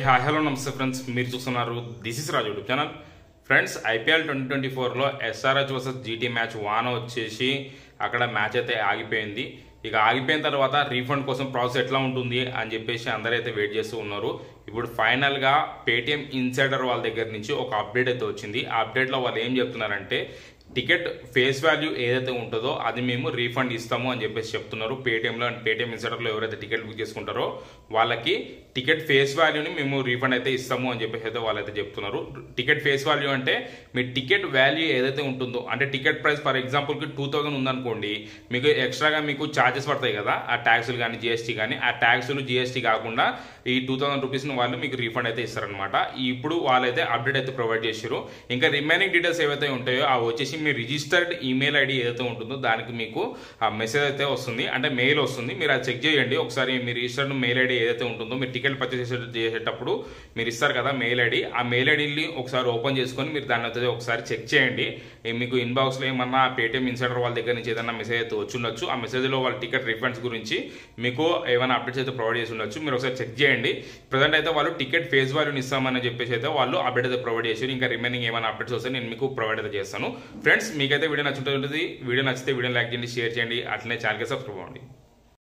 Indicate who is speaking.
Speaker 1: Hi hello నమస్తే friends, మీరు చూస్తున్నారు this is Raju YouTube channel. Friends, IPL 2024లో ఎస్ఆర్హెచ్ వర్సెస్ జీటీ మ్యాచ్ వాన వచ్చేసి అక్కడ మ్యాచ్ అయితే ఆగిపోయింది. ఇక ఆగిపోయిన తర్వాత రీఫండ్ కోసం ప్రాసెస్ ఎట్లా ఉంటుంది అని చెప్పేసి అందరైతే వెయిట్ చేస్తూ ఉన్నారు. ఇప్పుడు ఫైనల్గా పేటిఎం ఇన్సైడర్ వాళ్ళ దగ్గర నుంచి ఒక అప్డేట్ అయితే వచ్చింది. ఆ అప్డేట్లో వాళ్ళు ఏం చెప్తున్నారంటే టికెట్ ఫేస్ వాల్యూ ఏదైతే ఉంటుందో అది మేము రీఫండ్ ఇస్తాము అని చెప్పేసి చెప్తున్నారు. పేటిఎంలో అండ్ పేటిఎం ఇన్సైడర్లో ఎవరైతే టికెట్ బుక్ చేసుకుంటారో వాళ్ళకి టికెట్ ఫేస్ వాల్యూని మేము రీఫండ్ అయితే ఇస్తాము అని చెప్పేసి అయితే వాళ్ళైతే చెప్తున్నారు. టికెట్ ఫేస్ వాల్యూ అంటే మీ టికెట్ వాల్యూ ఏదైతే ఉంటుందో, అంటే టికెట్ ప్రైస్ ఫర్ ఎగ్జాంపుల్కి 2000 ఉందనుకోండి, మీకు ఎక్స్ట్రాగా మీకు ఛార్జెస్ పడతాయి కదా, ఆ ట్యాక్సులు కానీ జిఎస్టీ కానీ, ఆ ట్యాక్సులు జిఎస్టీ కాకుండా ఈ 2000 రూపీస్ని వాళ్ళు మీకు రీఫండ్ అయితే ఇస్తారనమాట. ఇప్పుడు వాళ్ళైతే అప్డేట్ అయితే ప్రొవైడ్ చేశారు. ఇంకా రిమైనింగ్ డీటెయిల్స్ ఏవైతే ఉంటాయో అవి వచ్చేసి మీ రిజిస్టర్డ్ ఈమెయిల్ ఐడి ఏదైతే ఉంటుందో దానికి మీకు ఆ మెసేజ్ అయితే వస్తుంది, అంటే మెయిల్ వస్తుంది. మీరు అది చెక్ చేయండి ఒకసారి. మీ రిజిస్టర్డ్ మెయిల్ ఐడి ఏదైతే ఉంటుందో, మీరు టికెట్ పర్చేస్ చేసేటప్పుడు మీరు ఇస్తారు కదా మెయిల్ ఐడి, ఆ మెయిల్ ఐడిని ఒకసారి ఓపెన్ చేసుకొని మీరు దాన్ని అయితే ఒకసారి చెక్ చేయండి. మీకు ఇన్బాక్స్లో ఏమన్నా పేటిఎం ఇన్సైడర్ వాళ్ళ దగ్గర నుంచి ఏదైనా మెసేజ్ అయితే వచ్చి ఉండొచ్చు. ఆ మెసేజ్లో వాళ్ళ టికెట్ రిఫండ్స్ గురించి మీకు ఏమైనా అప్డేట్స్ అయితే ప్రొవైడ్ చేసి ఉండొచ్చు. మీరు ఒకసారి చెక్ చేయండి. ప్రజెంట్ అయితే వాళ్ళు టికెట్ ఫేస్ వాల్యూని ఇస్తామని చెప్పేసి అయితే వాళ్ళు అప్డేట్ అయితే ప్రొవైడ్ చేశారు. ఇంకా రిమైనింగ్ ఏమైనా అప్డేట్స్ వస్తే నేను మీకు ప్రొవైడ్ అయితే చేస్తాను. ఫ్రెండ్స్, మీకైతే వీడియో నచ్చుంటుంది. వీడియో నచ్చితే వీడియో లైక్ చేయండి, షేర్ చేయండి, అట్లనే ఛానల్కి సబ్స్క్రైబ్ అవ్వండి.